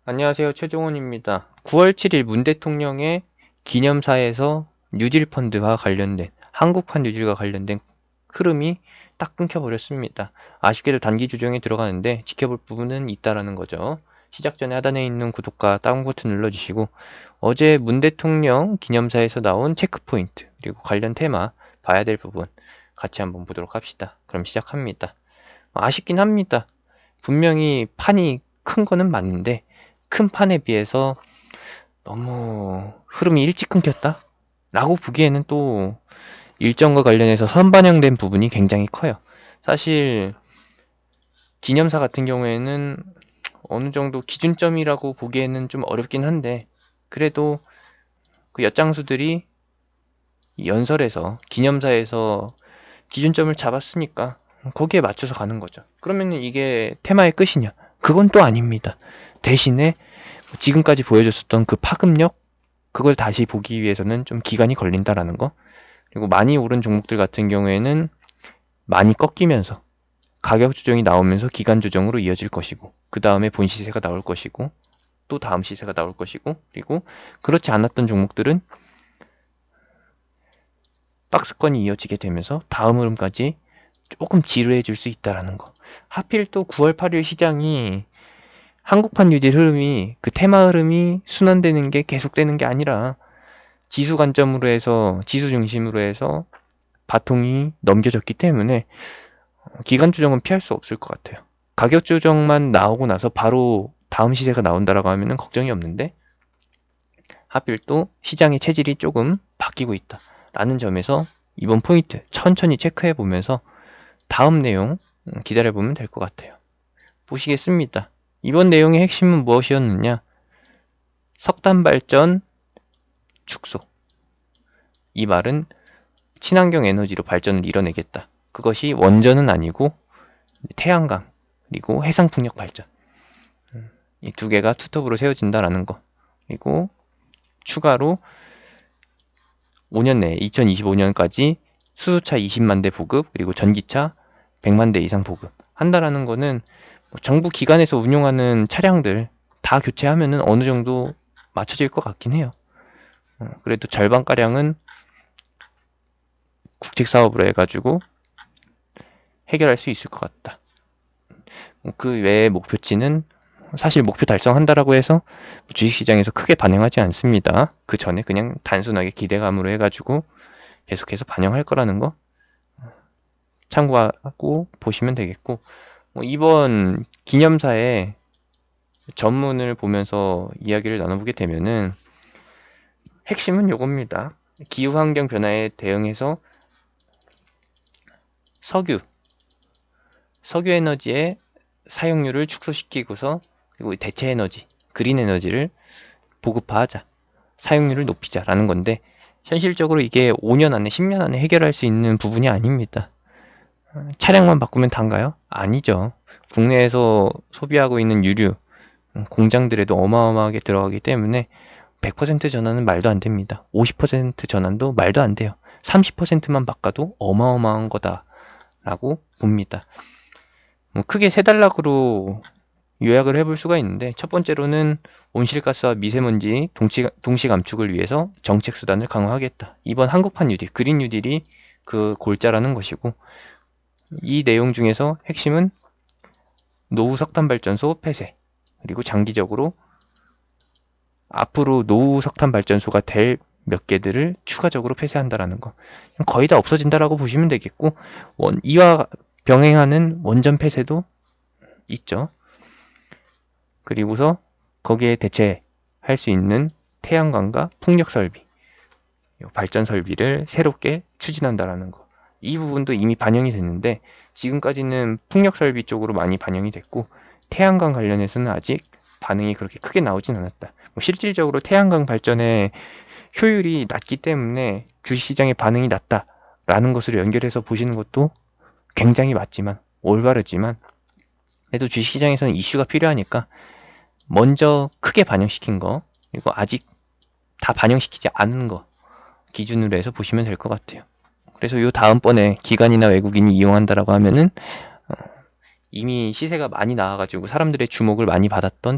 안녕하세요. 최종원입니다. 9월 7일 문 대통령의 기념사에서 뉴딜 펀드와 관련된, 한국판 뉴딜과 관련된 흐름이 딱 끊겨버렸습니다. 아쉽게도 단기 조정에 들어가는데 지켜볼 부분은 있다라는 거죠. 시작 전에 하단에 있는 구독과 다운 버튼 눌러주시고, 어제 문 대통령 기념사에서 나온 체크포인트, 그리고 관련 테마, 봐야 될 부분 같이 한번 보도록 합시다. 그럼 시작합니다. 아쉽긴 합니다. 분명히 판이 큰 거는 맞는데, 큰 판에 비해서 너무 흐름이 일찍 끊겼다? 라고 보기에는 또 일정과 관련해서 선반영된 부분이 굉장히 커요. 사실 기념사 같은 경우에는 어느 정도 기준점이라고 보기에는 좀 어렵긴 한데, 그래도 그 엿장수들이 연설에서 기념사에서 기준점을 잡았으니까 거기에 맞춰서 가는 거죠. 그러면 이게 테마의 끝이냐? 그건 또 아닙니다. 대신에 지금까지 보여줬었던 그 파급력, 그걸 다시 보기 위해서는 좀 기간이 걸린다라는 거. 그리고 많이 오른 종목들 같은 경우에는 많이 꺾이면서 가격 조정이 나오면서 기간 조정으로 이어질 것이고, 그 다음에 본 시세가 나올 것이고, 또 다음 시세가 나올 것이고, 그리고 그렇지 않았던 종목들은 박스권이 이어지게 되면서 다음 흐름까지 조금 지루해 질 수 있다라는 거. 하필 또 9월 8일 시장이 한국판 뉴딜 흐름이, 그 테마 흐름이 순환되는 게 계속되는 게 아니라 지수 관점으로 해서, 지수 중심으로 해서 바통이 넘겨졌기 때문에 기간 조정은 피할 수 없을 것 같아요. 가격 조정만 나오고 나서 바로 다음 시세가 나온다라고 하면은 걱정이 없는데, 하필 또 시장의 체질이 조금 바뀌고 있다라는 점에서 이번 포인트 천천히 체크해 보면서 다음 내용 기다려 보면 될 것 같아요. 보시겠습니다. 이번 내용의 핵심은 무엇이었느냐? 석탄 발전 축소. 이 말은 친환경 에너지로 발전을 이뤄내겠다. 그것이 원전은 아니고 태양광, 그리고 해상풍력 발전. 이 두 개가 투톱으로 세워진다라는 거. 그리고 추가로 5년 내에 2025년까지 수소차 20만 대 보급, 그리고 전기차 100만 대 이상 보급 한다라는 거는 정부 기관에서 운용하는 차량들 다 교체하면은 어느 정도 맞춰질 것 같긴 해요. 그래도 절반가량은 국책 사업으로 해가지고 해결할 수 있을 것 같다. 그 외의 목표치는 사실 목표 달성한다라고 해서 주식시장에서 크게 반영하지 않습니다. 그 전에 그냥 단순하게 기대감으로 해가지고 계속해서 반영할 거라는 거 참고하고 보시면 되겠고, 이번 기념사의 전문을 보면서 이야기를 나눠보게 되면은 핵심은 요겁니다. 기후환경 변화에 대응해서 석유, 석유 에너지의 사용률을 축소시키고서, 그리고 대체 에너지, 그린 에너지를 보급화하자, 사용률을 높이자라는 건데, 현실적으로 이게 5년 안에 10년 안에 해결할 수 있는 부분이 아닙니다. 차량만 바꾸면 단가요? 아니죠. 국내에서 소비하고 있는 유류, 공장들에도 어마어마하게 들어가기 때문에 100% 전환은 말도 안 됩니다. 50% 전환도 말도 안 돼요. 30%만 바꿔도 어마어마한 거다라고 봅니다. 크게 세 단락으로 요약을 해볼 수가 있는데, 첫 번째로는 온실가스와 미세먼지 동시 감축을 위해서 정책 수단을 강화하겠다. 이번 한국판 뉴딜, 그린 뉴딜이 그 골자라는 것이고, 이 내용 중에서 핵심은 노후 석탄 발전소 폐쇄, 그리고 장기적으로 앞으로 노후 석탄 발전소가 될 몇 개들을 추가적으로 폐쇄한다라는 거. 거의 다 없어진다라고 보시면 되겠고, 이와 병행하는 원전 폐쇄도 있죠. 그리고서 거기에 대체할 수 있는 태양광과 풍력 설비, 발전 설비를 새롭게 추진한다라는 거. 이 부분도 이미 반영이 됐는데, 지금까지는 풍력 설비 쪽으로 많이 반영이 됐고, 태양광 관련해서는 아직 반응이 그렇게 크게 나오진 않았다. 실질적으로 태양광 발전의 효율이 낮기 때문에 주식시장의 반응이 낮다라는 것으로 연결해서 보시는 것도 굉장히 맞지만, 올바르지만, 그래도 주식시장에서는 이슈가 필요하니까 먼저 크게 반영시킨 거, 그리고 아직 다 반영시키지 않은 거 기준으로 해서 보시면 될 것 같아요. 그래서 요 다음번에 기관이나 외국인이 이용한다라고 하면은 이미 시세가 많이 나와가지고 사람들의 주목을 많이 받았던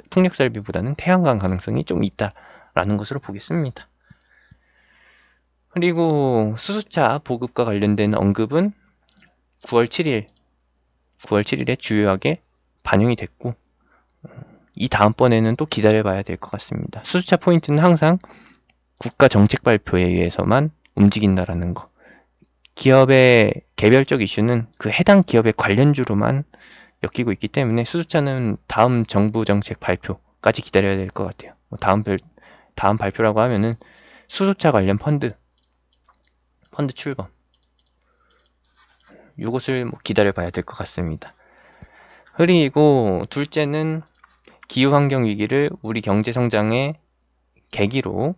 풍력살비보다는 태양광 가능성이 좀 있다라는 것으로 보겠습니다. 그리고 수소차 보급과 관련된 언급은 9월 7일에 주요하게 반영이 됐고, 이 다음번에는 또 기다려봐야 될 것 같습니다. 수소차 포인트는 항상 국가 정책 발표에 의해서만 움직인다라는 거. 기업의 개별적 이슈는 그 해당 기업의 관련주로만 엮이고 있기 때문에 수소차는 다음 정부 정책 발표까지 기다려야 될 것 같아요. 다음 발표라고 하면은 수소차 관련 펀드 출범, 이것을 기다려봐야 될 것 같습니다. 그리고 둘째는 기후환경 위기를 우리 경제 성장의 계기로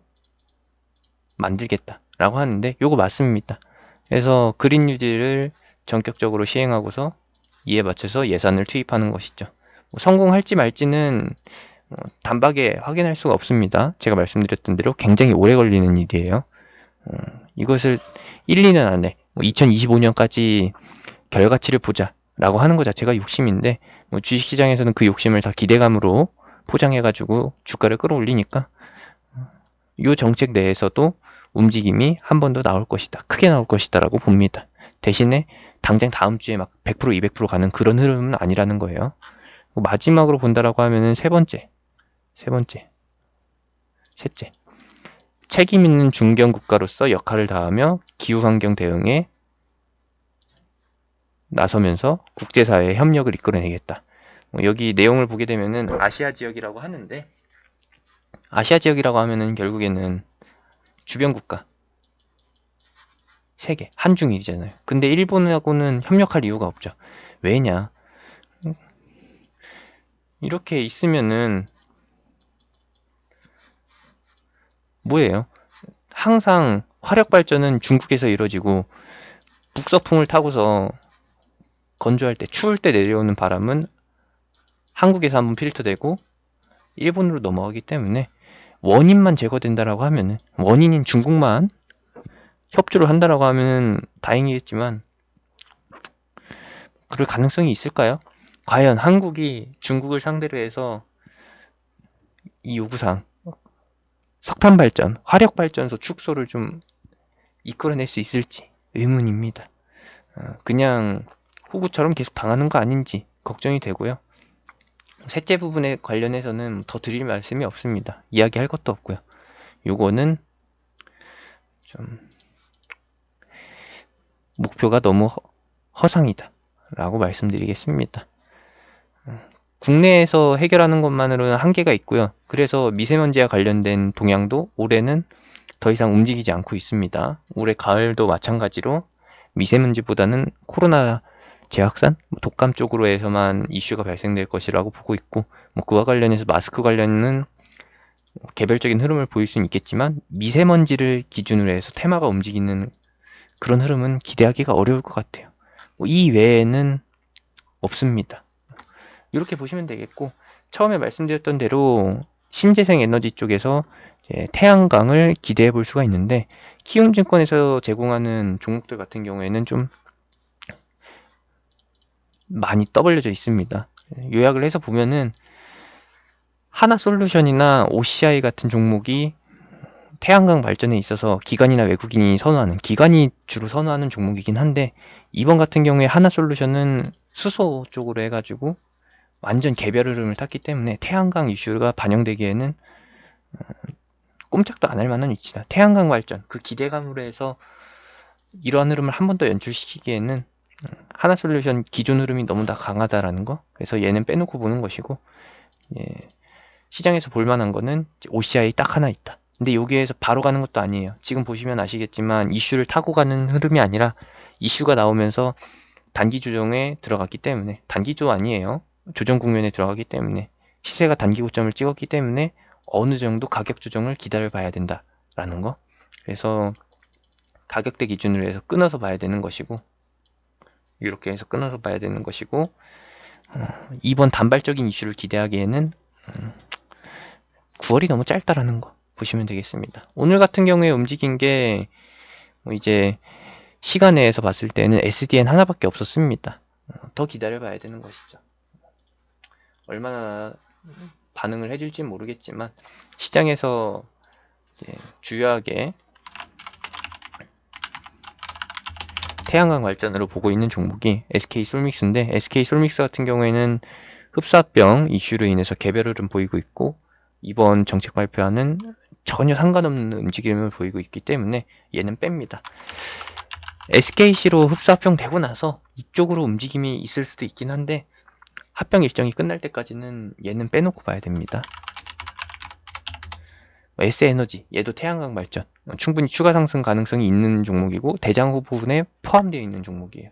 만들겠다라고 하는데, 요거 맞습니다. 그래서 그린 뉴딜을 전격적으로 시행하고서 이에 맞춰서 예산을 투입하는 것이죠. 성공할지 말지는 단박에 확인할 수가 없습니다. 제가 말씀드렸던 대로 굉장히 오래 걸리는 일이에요. 이것을 1, 2년 안에 2025년까지 결과치를 보자 라고 하는 것 자체가 욕심인데, 주식시장에서는 그 욕심을 다 기대감으로 포장해가지고 주가를 끌어올리니까 이 정책 내에서도 움직임이 한 번 더 나올 것이다, 크게 나올 것이다 라고 봅니다. 대신에 당장 다음 주에 막 100%, 200% 가는 그런 흐름은 아니라는 거예요. 마지막으로 본다라고 하면은 셋째. 책임 있는 중견 국가로서 역할을 다하며 기후환경 대응에 나서면서 국제사회의 협력을 이끌어내겠다. 여기 내용을 보게 되면은 아시아 지역이라고 하는데, 아시아 지역이라고 하면은 결국에는 주변 국가 3개, 한중일이잖아요. 근데 일본하고는 협력할 이유가 없죠. 왜냐? 이렇게 있으면은 뭐예요? 항상 화력 발전은 중국에서 이루어지고, 북서풍을 타고서 건조할 때, 추울 때 내려오는 바람은 한국에서 한번 필터되고 일본으로 넘어가기 때문에, 원인만 제거된다라고 하면은, 원인인 중국만 협조를 한다라고 하면은 다행이겠지만, 그럴 가능성이 있을까요? 과연 한국이 중국을 상대로 해서 이 요구사항, 석탄 발전, 화력 발전소 축소를 좀 이끌어낼 수 있을지 의문입니다. 그냥 호구처럼 계속 당하는 거 아닌지 걱정이 되고요. 셋째 부분에 관련해서는 더 드릴 말씀이 없습니다. 이야기할 것도 없고요. 요거는 좀 목표가 너무 허상이다 라고 말씀드리겠습니다. 국내에서 해결하는 것만으로는 한계가 있고요. 그래서 미세먼지와 관련된 동향도 올해는 더 이상 움직이지 않고 있습니다. 올해 가을도 마찬가지로 미세먼지보다는 코로나 재확산, 독감 쪽으로 해서만 이슈가 발생될 것이라고 보고 있고, 그와 관련해서 마스크 관련은 개별적인 흐름을 보일 수는 있겠지만, 미세먼지를 기준으로 해서 테마가 움직이는 그런 흐름은 기대하기가 어려울 것 같아요. 이 외에는 없습니다. 이렇게 보시면 되겠고, 처음에 말씀드렸던 대로 신재생 에너지 쪽에서 태양광을 기대해 볼 수가 있는데, 키움증권에서 제공하는 종목들 같은 경우에는 좀 많이 떠벌려져 있습니다. 요약을 해서 보면은 하나솔루션이나 OCI 같은 종목이 태양광 발전에 있어서 기관이나 외국인이 기관이 주로 선호하는 종목이긴 한데, 이번 같은 경우에 하나솔루션은 수소 쪽으로 해가지고 완전 개별 흐름을 탔기 때문에 태양광 이슈가 반영되기에는 꼼짝도 안 할 만한 위치다. 태양광 발전, 그 기대감으로 해서 이러한 흐름을 한 번 더 연출시키기에는 하나솔루션 기존 흐름이 너무 다 강하다라는 거. 그래서 얘는 빼놓고 보는 것이고, 시장에서 볼만한 거는 OCI 딱 하나 있다. 근데 여기에서 바로 가는 것도 아니에요. 지금 보시면 아시겠지만 이슈를 타고 가는 흐름이 아니라, 이슈가 나오면서 단기 조정에 들어갔기 때문에, 단기조 아니에요. 조정 국면에 들어가기 때문에, 시세가 단기 고점을 찍었기 때문에 어느 정도 가격 조정을 기다려 봐야 된다라는 거. 그래서 가격대 기준으로 해서 끊어서 봐야 되는 것이고, 이렇게 해서 끊어서 봐야 되는 것이고, 이번 단발적인 이슈를 기대하기에는 9월이 너무 짧다라는 거 보시면 되겠습니다. 오늘 같은 경우에 움직인 게 이제 시간 내에서 봤을 때는 SDN 하나밖에 없었습니다. 더 기다려 봐야 되는 것이죠. 얼마나 반응을 해줄지 모르겠지만 시장에서 주요하게 태양광 발전으로 보고 있는 종목이 SK솔믹스인데, SK솔믹스 같은 경우에는 흡사병 이슈로 인해서 개별 흐름 보이고 있고, 이번 정책 발표하는 전혀 상관없는 움직임을 보이고 있기 때문에 얘는 뺍니다. SKC로 흡사합병 되고 나서 이쪽으로 움직임이 있을 수도 있긴 한데, 합병 일정이 끝날 때까지는 얘는 빼놓고 봐야 됩니다. S에너지, 얘도 태양광 발전, 충분히 추가 상승 가능성이 있는 종목이고 대장후 부분에 포함되어 있는 종목이에요.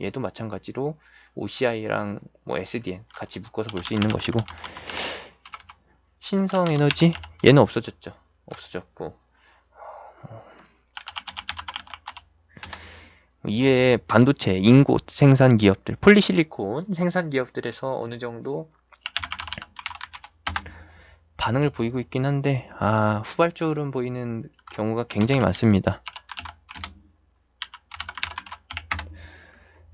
얘도 마찬가지로 OCI랑 SDN 같이 묶어서 볼 수 있는 것이고, 신성에너지, 얘는 없어졌죠. 없어졌고, 이외에 반도체, 인곳 생산 기업들, 폴리실리콘 생산 기업들에서 어느 정도 반응을 보이고 있긴 한데, 후발주 흐름 보이는 경우가 굉장히 많습니다.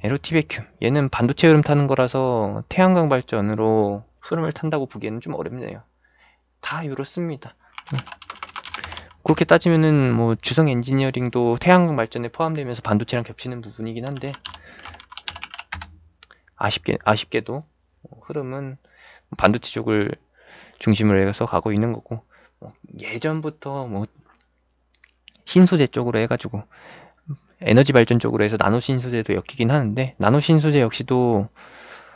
LOT 얘는 반도체 흐름 타는 거라서 태양광 발전으로 흐름을 탄다고 보기에는 좀 어렵네요. 다 이렇습니다. 그렇게 따지면은 주성 엔지니어링도 태양광 발전에 포함되면서 반도체랑 겹치는 부분이긴 한데, 아쉽게도 흐름은 반도체 쪽을 중심으로 해서 가고 있는 거고, 예전부터 신소재 쪽으로 해가지고 에너지 발전 쪽으로 해서 나노 신소재도 엮이긴 하는데, 나노 신소재 역시도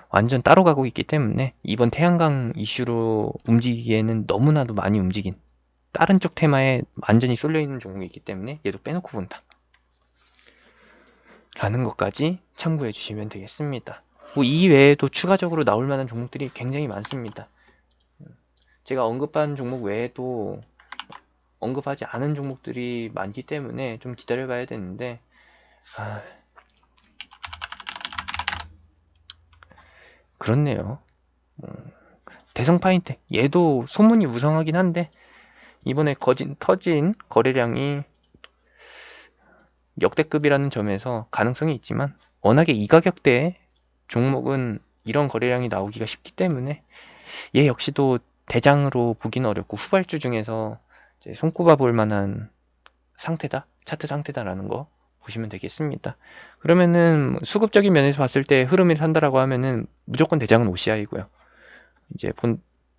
완전 따로 가고 있기 때문에 이번 태양광 이슈로 움직이기에는 너무나도 많이 움직인 다른 쪽 테마에 완전히 쏠려있는 종목이기 때문에 얘도 빼놓고 본다 라는 것까지 참고해 주시면 되겠습니다. 이 외에도 추가적으로 나올 만한 종목들이 굉장히 많습니다. 제가 언급한 종목 외에도 언급하지 않은 종목들이 많기 때문에 좀 기다려 봐야 되는데, 그렇네요. 대성파인텍, 얘도 소문이 무성하긴 한데 이번에 터진 거래량이 역대급이라는 점에서 가능성이 있지만, 워낙에 이 가격대의 종목은 이런 거래량이 나오기가 쉽기 때문에 얘 역시도 대장으로 보기는 어렵고 후발주 중에서 이제 손꼽아 볼 만한 상태다, 차트 상태다라는 거 보시면 되겠습니다. 그러면은 수급적인 면에서 봤을 때 흐름이 산다라고 하면은 무조건 대장은 OCI고요. 이제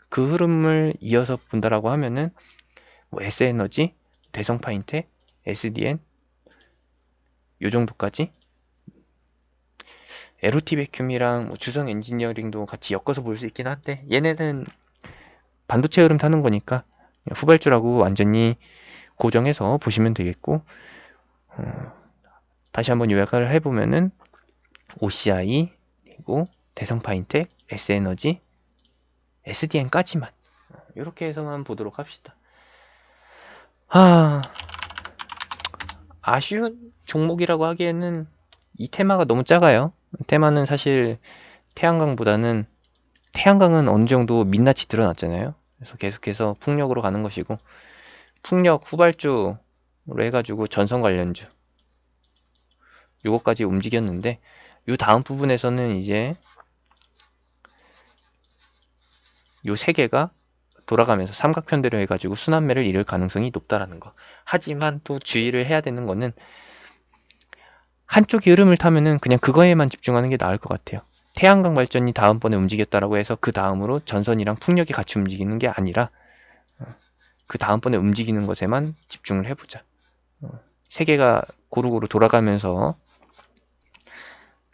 그 흐름을 이어서 본다라고 하면은 S에너지, 대성파인텍, SDN 요 정도까지, LOT 베큐이랑 주성 엔지니어링도 같이 엮어서 볼 수 있긴 한데, 얘네는 반도체 흐름 타는 거니까 후발주라고 완전히 고정해서 보시면 되겠고, 다시 한번 요약을 해보면은 OCI, 그리고 대성파인텍, S에너지, SDN까지만 이렇게 해서만 보도록 합시다. 아쉬운 종목이라고 하기에는 이 테마가 너무 작아요. 테마는 사실 태양광보다는, 태양광은 어느 정도 민낯이 드러났잖아요. 그래서 계속해서 풍력으로 가는 것이고, 풍력 후발주로 해가지고 전선 관련주 요거까지 움직였는데, 요 다음 부분에서는 이제 요 세 개가 돌아가면서 삼각편대로 해가지고 순환매를 이룰 가능성이 높다라는 거. 하지만 또 주의를 해야 되는 거는, 한쪽이 흐름을 타면은 그냥 그거에만 집중하는 게 나을 것 같아요. 태양광 발전이 다음번에 움직였다라고 해서 그 다음으로 전선이랑 풍력이 같이 움직이는 게 아니라 그 다음번에 움직이는 것에만 집중을 해보자. 세 개가 고루고루 돌아가면서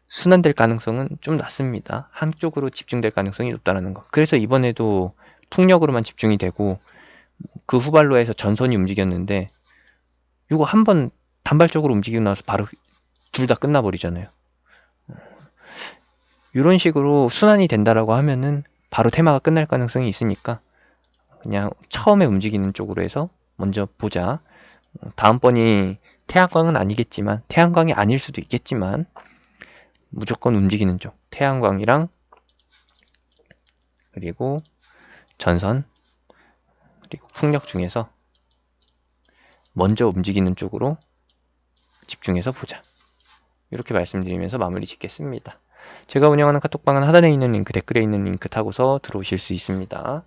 순환될 가능성은 좀 낮습니다. 한쪽으로 집중될 가능성이 높다는 거. 그래서 이번에도 풍력으로만 집중이 되고 그 후발로 해서 전선이 움직였는데, 이거 한번 단발적으로 움직이고 나서 바로 둘 다 끝나버리잖아요. 이런 식으로 순환이 된다라고 하면은 바로 테마가 끝날 가능성이 있으니까 그냥 처음에 움직이는 쪽으로 해서 먼저 보자. 다음번이 태양광은 아니겠지만, 태양광이 아닐 수도 있겠지만 무조건 움직이는 쪽, 태양광이랑 그리고 전선 그리고 풍력 중에서 먼저 움직이는 쪽으로 집중해서 보자. 이렇게 말씀드리면서 마무리 짓겠습니다. 제가 운영하는 카톡방은 하단에 있는 링크, 댓글에 있는 링크 타고서 들어오실 수 있습니다.